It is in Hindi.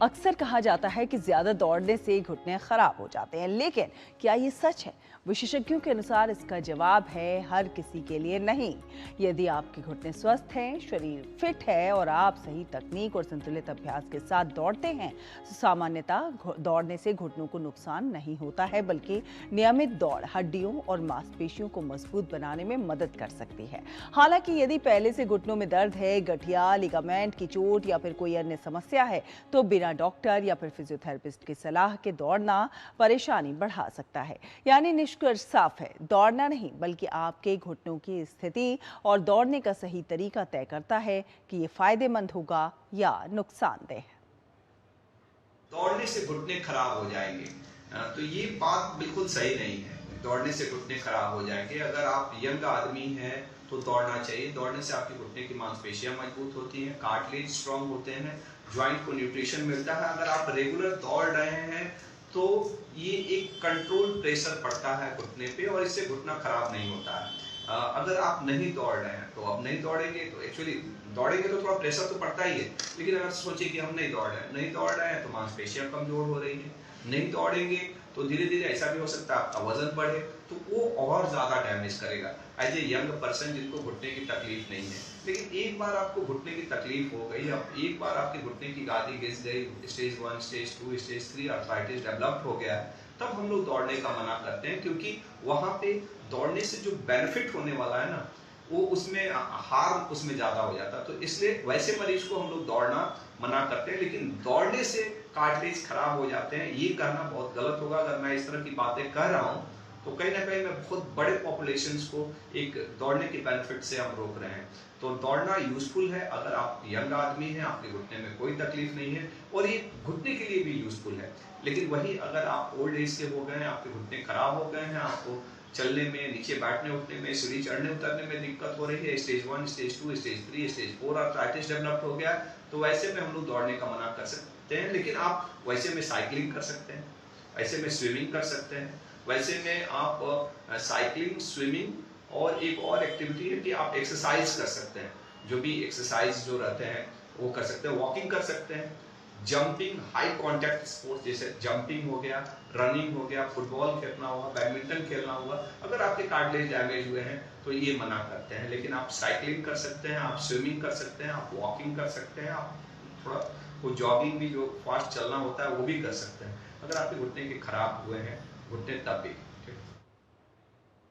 अक्सर कहा जाता है कि ज्यादा दौड़ने से घुटने खराब हो जाते हैं, लेकिन क्या ये सच है? विशेषज्ञों के अनुसार इसका जवाब है हर किसी के लिए नहीं। यदि आपके घुटने स्वस्थ हैं, शरीर फिट है और आप सही तकनीक और संतुलित अभ्यास के साथ दौड़ते हैं, तो सामान्यतः दौड़ने से घुटनों को नुकसान नहीं होता है, बल्कि नियमित दौड़ हड्डियों और मांसपेशियों को मजबूत बनाने में मदद कर सकती है। हालांकि यदि पहले से घुटनों में दर्द है, गठिया, लिगामेंट की चोट या फिर कोई अन्य समस्या है, तो बिना डॉक्टर या फिर फिजियोथेरेपिस्ट की सलाह के दौड़ना परेशानी बढ़ा सकता है। यानी निष्कर्ष साफ है, दौड़ना नहीं बल्कि आपके घुटनों की स्थिति और दौड़ने का सही तरीका तय करता है कि ये फायदेमंद होगा या नुकसानदेह। दौड़ने से घुटने खराब हो जाएंगे, तो ये बात बिल्कुल सही नहीं है। दौड़ने से घुटने खराब हो जाएंगे। अगर आप यंग आदमी हैं तो दौड़ना चाहिए। दौड़ने से आपके घुटने की मांसपेशियां मजबूत होती हैं, कार्टिलेज स्ट्रांग होते हैं, ज्वाइंट को न्यूट्रिशन मिलता है। अगर आप रेगुलर दौड़ रहे हैं तो ये एक कंट्रोल प्रेशर पड़ता है घुटने पे और इससे घुटना खराब नहीं होता है। अगर आप नहीं दौड़ रहे हैं तो अब नहीं दौड़ेंगे तो एक्चुअली दौड़ेंगे तो थोड़ा प्रेशर तो पड़ता ही है, लेकिन अगर सोचिए कि हम नहीं दौड़ रहे हैं तो मांसपेशियां कमजोर हो रही हैं। नहीं दौड़ेंगे तो धीरे धीरे ऐसा भी हो सकता है आपका वजन बढ़े, तो वो और ज्यादा डैमेज करेगा। एज ए यंग पर्सन जिनको घुटने की तकलीफ नहीं है, लेकिन एक बार आपको घुटने की तकलीफ हो गई, अब एक बार आपके घुटने की गादी घिस गई, stage 1, stage 2, stage 3 arthritis develop हो गया है, तब हम लोग दौड़ने का मना करते हैं। क्योंकि वहां पे दौड़ने से जो बेनिफिट होने वाला है ना, वो उसमें हार्म उसमें ज्यादा हो जाता है। तो इसलिए वैसे मरीज को हम लोग दौड़ना मना करते हैं, लेकिन दौड़ने से कार्टिलेज खराब हो जाते हैं ये कहना बहुत गलत होगा। अगर मैं इस तरह की बातें कह रहा हूं तो कहीं ना कहीं मैं बहुत बड़े पॉपुलेशंस को एक दौड़ने के बेनिफिट से हम रोक रहे हैं। तो दौड़ना यूजफुल है अगर आप यंग आदमी हैं, आपके घुटने में कोई तकलीफ नहीं है, और ये घुटने के लिए भी यूजफुल है। लेकिन वही अगर आप ओल्ड एज के हो गए हैं, आपके घुटने खराब हो गए हैं, आपको चलने में, नीचे बैठने उठने में, सीढ़ी चढ़ने उतरने में दिक्कत हो रही है, stage 1, stage 2, stage 3, stage 4 arthritis develop हो गया, तो वैसे में हम लोग दौड़ने का मना कर सकते हैं। लेकिन आप वैसे में साइकिलिंग कर सकते हैं, ऐसे में स्विमिंग कर सकते हैं, वैसे में आप साइकिलिंग, स्विमिंग और एक और एक्टिविटी है कि आप एक्सरसाइज कर सकते हैं। जो भी एक्सरसाइज जो रहते हैं वो कर सकते हैं, वॉकिंग कर सकते हैं, जंपिंग, हाई कांटेक्ट स्पोर्ट्स जैसे जंपिंग हो गया, रनिंग हो गया, फुटबॉल खेलना हुआ, बैडमिंटन खेलना हुआ। अगर आपके कार्टिलेज डैमेज हुए हैं तो ये मना करते हैं। लेकिन आप साइकिलिंग कर सकते हैं, आप स्विमिंग कर सकते हैं, आप वॉकिंग कर सकते हैं, आप थोड़ा वो जॉगिंग भी जो फास्ट चलना होता है वो भी कर सकते हैं। अगर आपके घुटने के खराब हुए हैं, घुटने तब भी